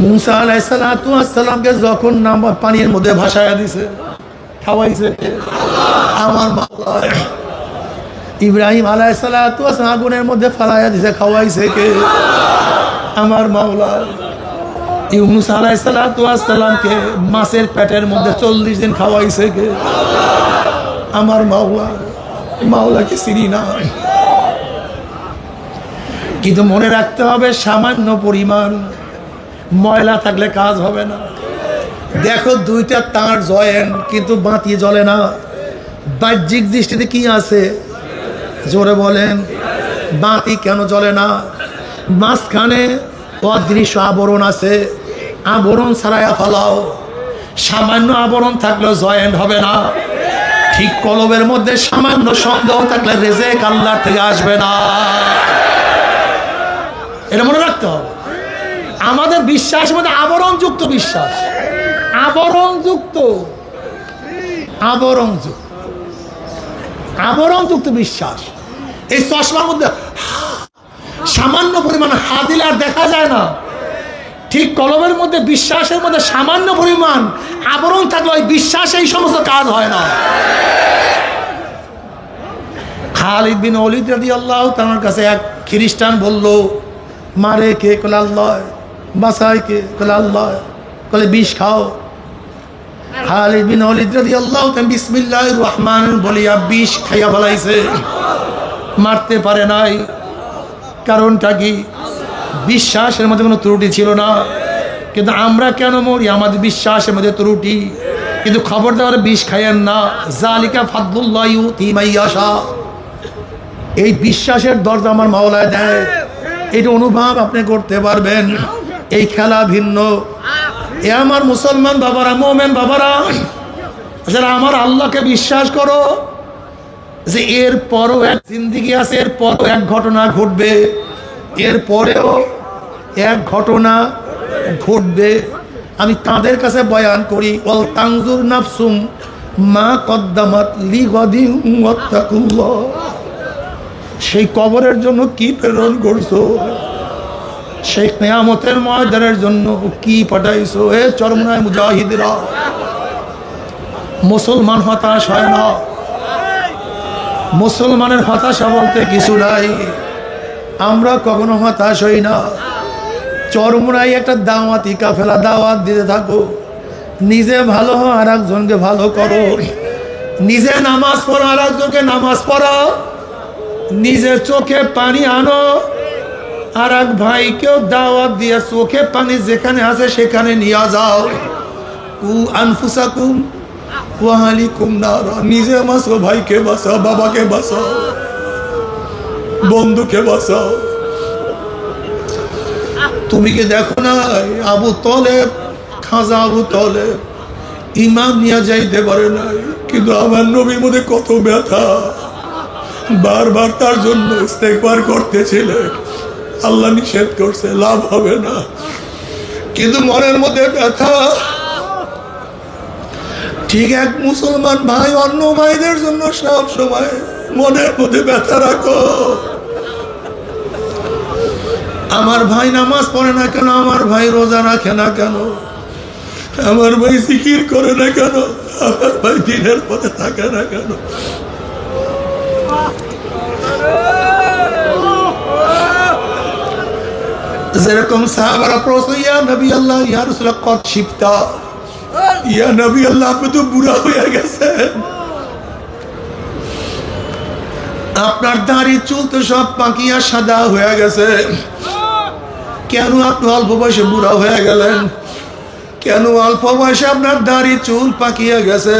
মুসা আলাইহিসসালামকে যখন নাম পানির মধ্যে ভাসায়া দিছে, খাওয়াইছে আমার মাওলা। ইব্রাহিম আলাইহিসসালাম আগুনের মধ্যে ফালাইয়া দিছে, খাওয়াইছে কে? আমার মাওলা। ইউনূস আলাইহিসসালামকে মাছের পেটের মধ্যে 40 দিন খাওয়াইছে কে? আমার মাওলা। মাওলাকে চিনি না, কিন্তু মনে রাখতে হবে সামান্য পরিমাণ ময়লা থাকলে কাজ হবে না। দেখো দুইটা তার জয়েন্ট, কিন্তু বাতি জ্বলে না। বাহ্যিক দৃষ্টিতে কি আছে? জোরে বলেন, বাতি কেন জ্বলে না? মাঝখানে অদৃশ্য আবরণ আছে, আবরণ ছাড়াইয়া ফালাও। সামান্য আবরণ থাকলে জয়েন্ট হবে না। ঠিক কলবের মধ্যে সামান্য সন্দেহ থাকলে রিজিক আল্লাহর থেকে আসবে না। এটা মনে রাখতে হবে। আমাদের বিশ্বাসের মধ্যে আবরণযুক্ত বিশ্বাস, আবরণযুক্ত বিশ্বাস। এই চশমার মধ্যে সামান্য পরিমাণ হাত দিলে আর দেখা যায় না। ঠিক কলবের মধ্যে বিশ্বাসের মধ্যে সামান্য পরিমাণ আবরণ থাকলে ওই বিশ্বাসে এই সমস্ত কাজ হয় না। খালিদ বিন ওলীদ রাদিয়াল্লাহু তাআলার কাছে এক খ্রিস্টান বলল, মারে কে? কলে আল্লাহ। বাসায় কে? কলে আল্লাহ। কলে বিষ খাও। খালিদ বিন ওলীদ রাদিয়াল্লাহু তাআলা বিসমিল্লাহির রহমানির বলিয়া বিষ খাইয়া ফেলাইছে, মারতে পারে নাই। কারণটা কি? বিশ্বাসের মধ্যে কোনো ত্রুটি ছিল না। কিন্তু আমরা কেন মরি? আমাদের বিশ্বাসের মধ্যে ত্রুটি। কিন্তু খবর দেওয়ার বিষ খাইয়েন না। জালিকা ফাদলুল্লাহ ইউতি মাইয়াশা। এই বিশ্বাসের দরজা আমার মাওলায় দেয়। এটা অনুভব আপনি করতে পারবেন। এই খেলা ভিন্ন। এ আমার মুসলমান বাবারা, মোমেন বাবারা, যারা আমার আল্লাহকে বিশ্বাস করো যে এর পরও এক জিন্দেগি আছে, এর পরও এক ঘটনা ঘটবে, এর পরেও এক ঘটনা ঘটবে। আমি তাদের কাছে বয়ান করি, ওয়াল তানজুর নাফসুম মা কদ্দামাত লিগাদিন ওয়াত্তাকুল্লাহ। সেই কবরের জন্য কি প্রেরণ করছো? সেই কিয়ামতের ময়দানের জন্য কি পাঠাইছো? এ চরমনায় মুজাহিদরা, মুসলমান হতাশ হয় না। মুসলমানের হতাশা বলতে কিছু নাই। আমরা কখনো হতাশ হই না। চরমনায় একটা দাওয়াতি কাফেলা, দাওয়াত দিতে থাকো। নিজে ভালো হও, আর একজনকে ভালো করো। নিজে নামাজ পড়ো, আর একজনকে নামাজ পড়াও। নিজের চোখে পানি আনো, আর এক ভাইকেও দাওয়াত দিয়ে চোখে পানি যেখানে আছে সেখানে নিয়ে যাও। কু আনফুসাকুম ওয়া আহলিকুম নারা। নিজে বাঁচো, ভাইকে বাঁচাও, বাবাকে বাঁচাও, বন্ধুকে বাঁচাও। তুমি কি দেখো না আবু তলেব, খাজা আবু তলেব ইমাম নিয়ে যাইতে পারে নাই, কিন্তু আমার নবীর মধ্যে কত ব্যথা। বারবার তার জন্য ইস্তেগফার করতেছিলেন। আল্লাহ নিষেধ করছে, লাভ হবে না, কিন্তু মনের মধ্যে ব্যথা। ঠিক এক মুসলমান ভাই অন্য ভাইদের জন্য সব সময় মনের মধ্যে ব্যথা রাখো। আমার ভাই নামাজ পড়ে না কেন? আমার ভাই রোজা রাখে না কেন? আমার ভাই জিকির করে না কেন? আমার ভাই দিনের পথে থাকে না কেন? যেরকম সাহাবারা প্রশ্ন, ইয়া নবী আল্লাহ, ইয়া রাসূলুল্লাহ, কদ শিবতা, ইয়া নবী আল্লাহ, আপনি তো বুড়া হয়ে গেছেন, আপনার দাড়ি চুল তো সব পাকিয়া সাদা হয়ে গেছে, কেন আপনি অল্প বয়সে বুড়া হয়ে গেলেন? কেন অল্প বয়সে আপনার দাড়ি চুল পাকিয়া গেছে?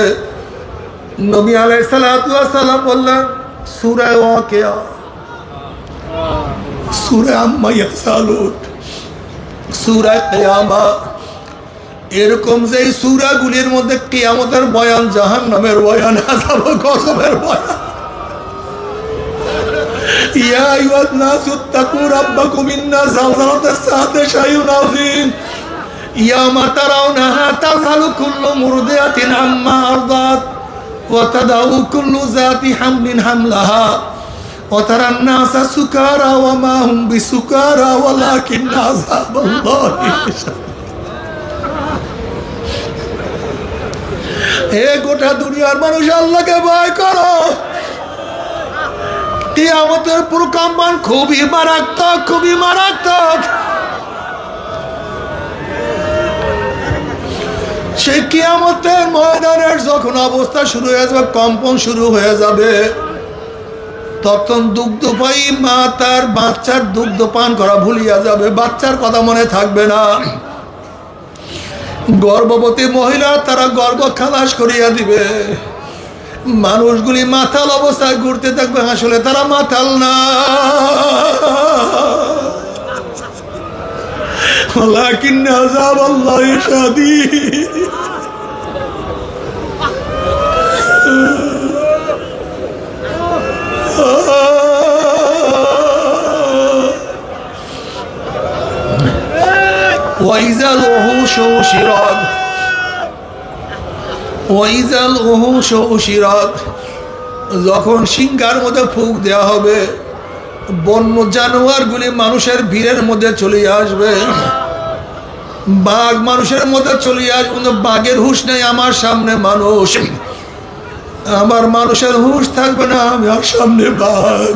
নবী আলাইহিস সালাতু ওয়াস সালাম বললেন, সূরা ওয়াকিয়া, সূরা আম্মা ইয়াসালুন, সূরা কিয়ামত, এরকম যে সূরাগুলির মধ্যে কিয়ামতের বয়ান, জাহান্নামের বয়ান, আযাব ও গজবের বয়ান। ইয়া আইয়ুহান নাসু তাকু রাব্বাকুম ইন্না যালজালাতাস সাআতি শাইউন আযীম ইয়াওমা তারাউনাহা তাযহালু কুল্লু মুরদিআতিন আম্মা আরদাত ওয়া তাদাউ কুল্লু যাতি হামলিন হামলাহা ওয়া তারান নাসা সুকারা ওয়া মা হুম বিসুকারা ওয়ালাকিন্না আযাবাল্লাহি শাদীদ। এ গোটা দুনিয়ার মানুষ, আল্লাহকে ভয় করো। কিয়ামতের প্রকম্পন খুবই মারাত্মক, খুবই মারাত্মক। সেই কিয়ামতের ময়দানের যখন অবস্থা শুরু হয়ে যাবে, কম্পন শুরু হয়ে যাবে, তখন দুগ্ধপায়ী মা তার বাচ্চার দুগ্ধ পান করা ভুলিয়া যাবে, বাচ্চার কথা মনে থাকবে না। গর্ভবতী মহিলা তারা গর্ভ খালাস করিয়া দিবে। মানুষগুলি মাতাল অবস্থায় ঘুরতে থাকবে, আসলে তারা মাতাল না, লাকিন আযাবাল্লাহি শাদীদ। ওয়াইজাল উহুশ উশিরাত, ওয়াইজাল উহুশ উশিরাত, যখন সিংহার মধ্যে ফুঁক দেওয়া হবে, বন্য জানোয়ারগুলি মানুষের ভিড়ের মধ্যে চলে আসবে। বাঘ মানুষের মধ্যে চলে আসবে, কিন্তু বাঘের হুঁশ নেই, আমার সামনে মানুষ, আমার মানুষের হুঁশ থাকবে না, আমার সামনে বাঘ।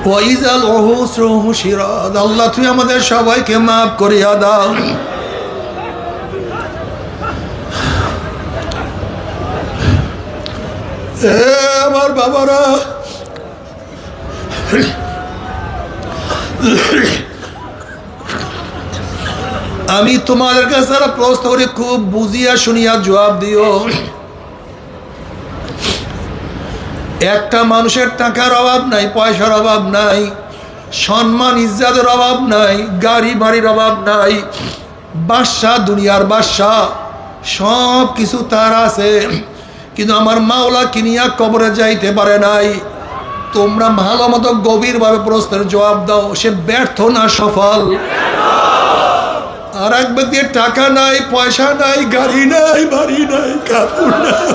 ওয়াইজাল উহুশ উশিরাত, আল্লাহ তুমি আমাদের সবাইকে মাফ করিয়া দাও। আমার বাবারা, আমি তোমাদের কাছে প্রশ্ন করি, খুব বুঝিয়া শুনিয়া জবাব দিও। একটা মানুষের টাকার অভাব নাই, পয়সার অভাব নাই, সম্মান ইজ্জতের অভাব নাই, গাড়ি বাড়ির অভাব নাই, বাদশাহ, দুনিয়ার বাদশাহ, সব কিছু তার আছে, কিন্তু আমার মাওলা কিনিয়া কবরে যাইতে পারে নাই। তোমরা ভালো মতো গভীরভাবে প্রশ্নের জবাব দাও, সে ব্যর্থ না সফল? আর এক ব্যক্তির টাকা নাই, পয়সা নাই, গাড়ি নাই, বাড়ি নাই, কাপড় নাই,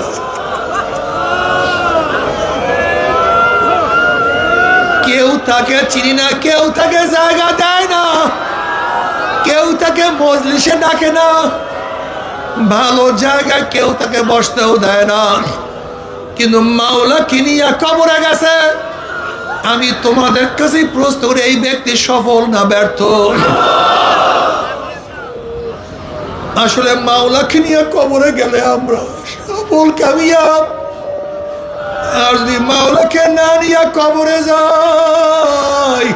কেউ তাকে চিনি না, কেউ তাকে জায়গা দেয় না, কেউ তাকে মজলিসে ডাকে না, ভালো জায়গায় কেউ তাকে বসতেও দেয় না, কিন্তু মাওলা কিনিয়া কবরে গেছে। আমি তোমাদের কাছে প্রশ্ন করি, এই ব্যক্তি সফল না ব্যর্থ? আসলে মাওলা কিনিয়া কবরে গেলে আমরা সফল, কামিয়াব। আর যদি মাওলাকে না নিয়ে কবরে যাই,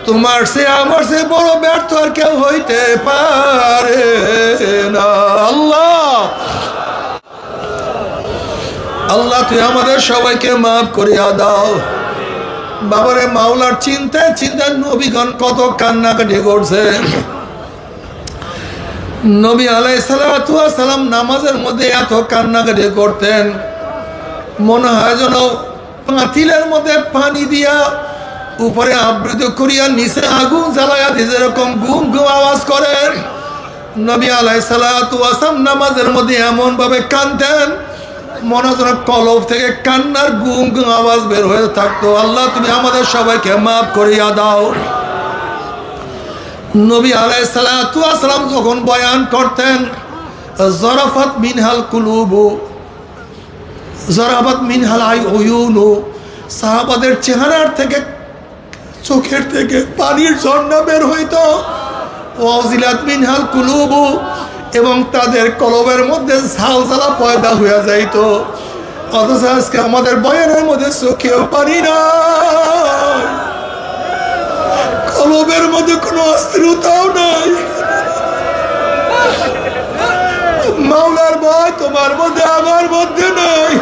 তোমার সে আমার সে বড় ব্যর্থ আর কেউ হইতে পারে না। আল্লাহ, আল্লাহ তুই আমাদের সবাইকে মাফ করিয়া দাও। বাবারে, মাওলার চিন্তায় চিন্তায় নবীগণ কত কান্নাকাটি করছে। নবী আলাইহিস সালাতু ওয়াস সালাম নামাজের মধ্যে এত কান্নাকাটি করতেন, মনে হয় যেন পাতিলের মধ্যে পানি দিয়া উপরে আবৃত করিয়া নিচে আগুন জ্বালাইয়া দিয়ে যেরকম গুম গুম আওয়াজ করে, নবী আলাইহিস সালাতু ওয়াস সালাম নামাজের মধ্যে এমন ভাবে কাঁদতেন, মনে হয় যেন কলব থেকে কান্নার গুম গুম আওয়াজ বের হয়ে থাকতো। আল্লাহ তুমি আমাদের সবাইকে মাফ করিয়া দাও। নবী আলাইহিস সালাতু ওয়াস সালাম যখন বয়ান করতেন, জরাফাত মিনহাল কুলুবু, জরাফাত মিনহাল আইয়ুনু, সাহাবাদের চেহারার থেকে, চোখের থেকে পানির ঝর্ণা বের হইতো। ওয়াজিলাত মিনহাল কুলুবু, এবং তাদের কলবের মধ্যে ঝালঝালা পয়দা হয়ে যাইত। অথচ আজকে আমাদের বয়ানের মধ্যে চোখেও পানি নাই, কলবের মধ্যে কোনো অস্থিরতাও নাই। মাওলার ভয় তোমার মধ্যে, আমার মধ্যে নাই।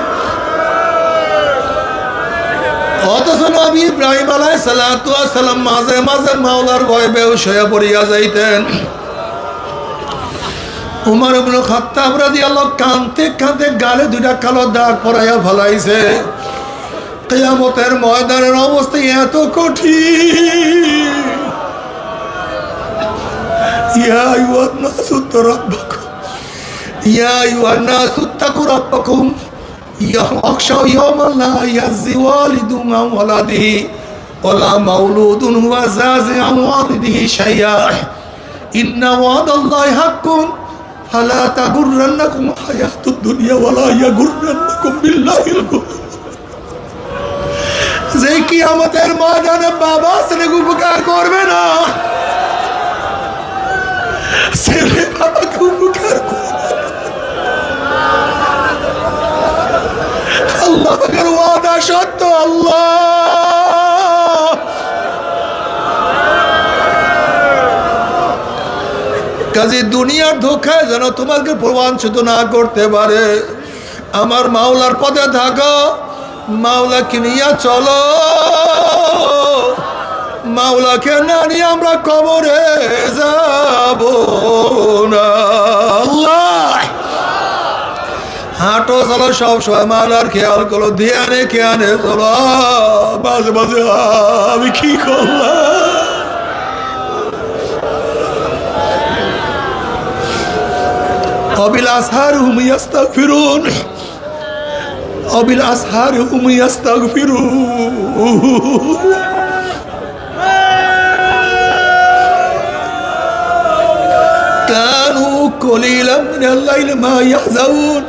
অথচ নবী ইব্রাহিম আলাইহিস সালাতু ওয়াস সালাম মাঝে মাঝে মাওলার ভয়ে বেহুশ হয়ে পড়িয়া যাইতেন। উমর ইবনে খাত্তাব রাদিয়াল্লাহু কাঁদতে কাঁদতে গালে দুইটা কালো দাগ পরাইয়া ফেলাইছে। কিয়ামতের ময়দানের অবস্থা এত কঠিন। ইয়া আইয়ুহান নাসু তারাব্বাকুম, ইয়া আইয়ুহান নাসু তাকু রাব্বাকুম, ইয়াখশা ইয়াওমান লা ইয়াজি ওয়ালিদুন আন ওয়ালাদিহি ওয়ালা মাউলুদুন হুয়া জাযি আন ওয়ালিদিহি শাইআ ইন্না ওয়াদাল্লাহি হাক্কুন ফালা তাগুররান্নাকুম হায়াতুদ দুনিয়া ওয়ালা ইয়াগুররান্নাকুম বিল্লাহিল গুরুর। যে কিয়ামতের ময়দানে বাবা ছেলেকে উপকার করবে না, ছেলে বাবাকে উপকার করবে। আল্লাহ পাকের ওয়াদা সত্য। আল্লাহ কাজে দুনিয়ার ধোঁকায় যেন তোমাকে প্রবঞ্চিত না করতে পারে। আমার মাওলার পথে থাকো, মাওলাকে নিয়ে চলো। মাওলাকে না নিয়ে আমরা কবরে যাব না। আল্লাহ হাঁটো চলো, সব সময় মাওলার খেয়াল করো, ধ্যানে খেয়ালে চলো। মাঝে মাঝে আমি কি করলাম? وبالأسحار هم يستغفرون وبالأسحار هم يستغفرون كانوا قليلا من الليل ما يحزنون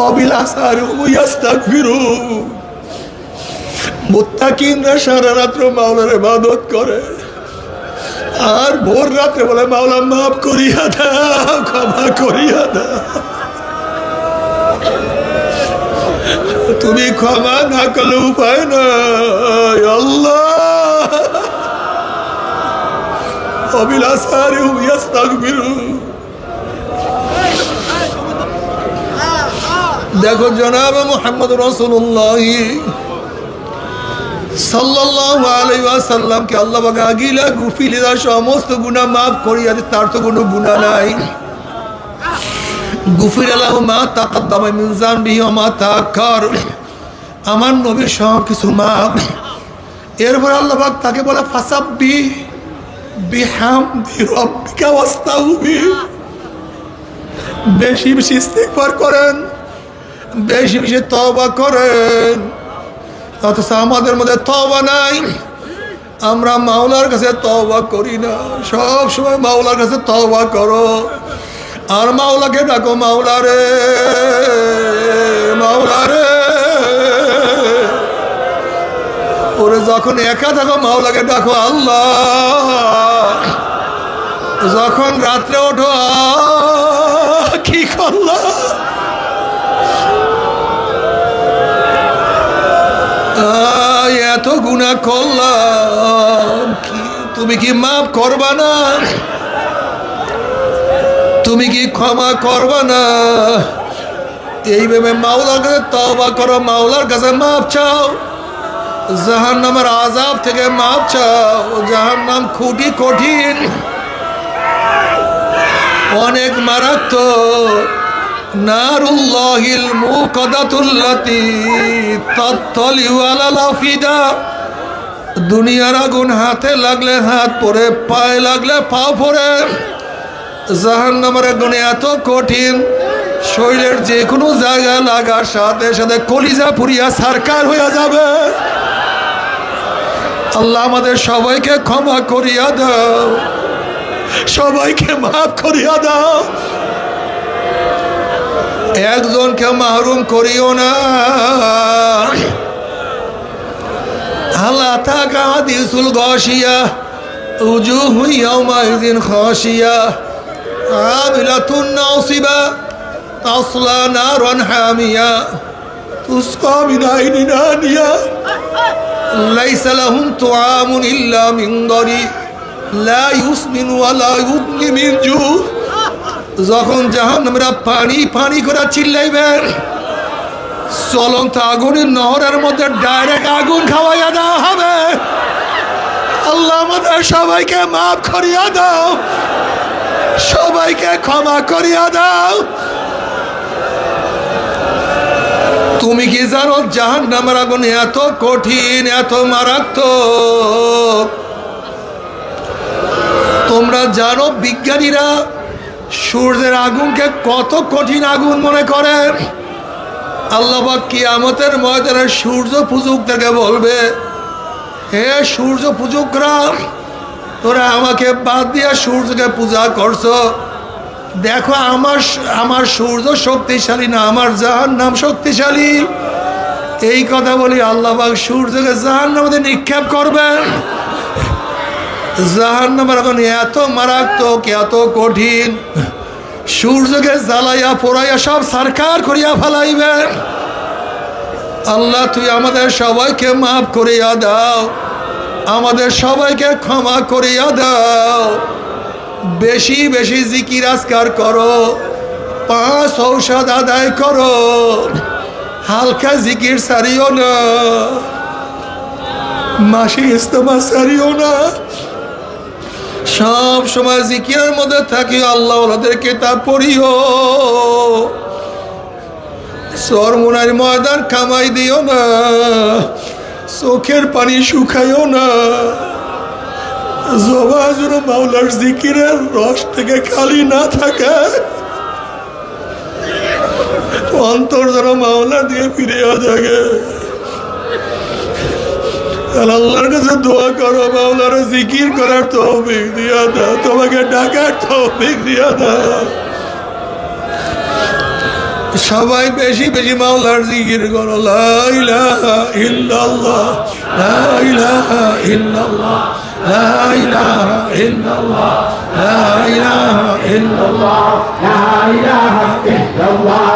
وبالأسحار هم يستغفرون মুত্তাকিনরা সারা রাত্র মাওলার ইবাদত করে আর ভোর রাতে বলে মাওলা মাফ করিয়া দাও, ক্ষমা করিয়া দাও। তুমি ক্ষমা না করলে উপায় নাই। আল্লাহ অবিলাসারি হুম ইস্তাগফিরুন। দেখো জনাব মুহাম্মদ রাসূলুল্লাহ সাল্লাল্লাহু আলাইহি ওয়াসাল্লামকে আল্লাহ পাক আগিলা গুফিলিরা সমস্ত গুনাহ মাফ করিয়া দেন, তার তো কোনো গুনাহ নাই। গুফিরা লাহু মা তাকাদ্দামা মিন যানবিহি ওয়া মা তাআখার, আমার নবীর সব কিছু মাফ। এরপর আল্লাহ পাক তাকে বলে ফাসাব্বি বিহামদি রাব্বিকা ওয়াস্তাগফির, বেশি বেশি ইস্তিগফার করেন, বেশি বেশি তওবা করেন। অথচ আমাদের মধ্যে তওবা নাই, আমরা মাওলার কাছে তওবা করি না। সব সময় মাওলার কাছে তওবা করো আর মাওলাকে ডাকো, মাওলা রে মাওলা রে। ওরে যখন একা থাকো মাওলাকে ডাকো আল্লাহ, যখন রাত্রে ওঠো কি করলাম, এত গুনাহ করলাম, তুমি কি মাফ করবা না? তুমি কি ক্ষমা করবা না? এইভাবে মাওলার কাছে তওবা করো, মাওলার কাছে মাফ চাও, জাহান্নামের আযাব থেকে মাফ চাও। জাহান্নাম খুবই কঠিন, অনেক মারাত্মক। নারুল্লাহিল মুকাদাতুল্লাতি তাত্তালিউ আলাল আফিদা, দুনিয়ার আগুন হাতে লাগলে হাত পড়ে, পায়ে লাগলে পা পড়ে। জাহান্নামের আগুন এত কঠিন, শরীরের যে কোনো জায়গায় লাগার সাথে সাথে কলিজা পুড়িয়া ছারখার হয়ে যাবে। আল্লাহ আমাদের সবাইকে ক্ষমা করিয়া দাও, সবাইকে মাফ করিয়া দাও, একজনকে মাহরুম করিও না। আল্লাহ তাআলা হাদিসুল গাশিয়া উজুহু ইয়াওমাইযিন খাশিয়া আমিলাতুন নাসিবা তাসলা নারান হামিয়া তুসকা মিন আইনিন আনিয়া লাইসা লাহুম তুআমুন ইল্লা মিন দারি লা ইউসমিনু ওয়া লা ইউগনি মিন জু। যখন জাহান্নামীরা পানি পানি করে চিল্লাইবে, চলন্ত আগুনের নহরের মধ্যে ডাইরেক্ট আগুন খাওয়াইয়া দেওয়া হবে। আল্লাহ আমাদের সবাইকে মাফ করিয়া দাও, সবাইকে ক্ষমা করিয়া দাও। তুমি কি জানো জাহান্নামের আগুন এত কঠিন, এত মারাত্মক? তোমরা জানো বিজ্ঞানীরা সূর্যের আগুনকে কত কঠিন আগুন মনে করে? আল্লাহ পাক কিয়ামতের ময়দানে সূর্য পূজকদেরকে বলবে, হে সূর্য পূজকরা, তোরা আমাকে বাদ দিয়া সূর্যকে পূজা করছো। দেখো আমার সূর্য শক্তিশালী না, আমার জাহান্নাম শক্তিশালী। এই কথা বলি আল্লাহ পাক সূর্যকে জাহান্নামে নিক্ষেপ করবেন। জাহান্নামের এখন এত মারাত্মক, এত কঠিন, সূর্যকে জ্বালাইয়া পোড়াইয়া সব সারকার করিয়া ফেলাইবেন। আল্লাহ তুই আমাদের সবাইকে মাফ করিয়া দাও, আমাদের সবাইকে ক্ষমা করিয়া দাও। বেশি বেশি জিকির আজকার করো, 5 ঔষধ আদায় করো, হালকা জিকির সারিও না, মাসিক ইস্তেমা সারিও না, সব সময় জিকিরের মধ্যে থাকি। আল্লাহ ওনাদের কিতাব পড়িও, সরমুনার ময়দান কামাই দিও না, চোখের পানি শুকাইও না। জবা যেন মাওলার জিকিরের রস থেকে খালি না থাকে, অন্তর যেন মাওলা দিয়ে ফিরে থাকে। আল্লাহর কাছে দোয়া করো, মাওলার জিকির করার তৌফিক দিয়া দাও, তোমাকে ডাকার তৌফিক দিয়া দাও। সবাই বেশি বেশি মাওলার জিকির করো। লা ইলাহা ইল্লাল্লাহ, লা ইলাহা ইল্লাল্লাহ, লা ইলাহা ইল্লাল্লাহ, লা ইলাহা ইল্লাল্লাহ, লা ইলাহা ইল্লাল্লাহ।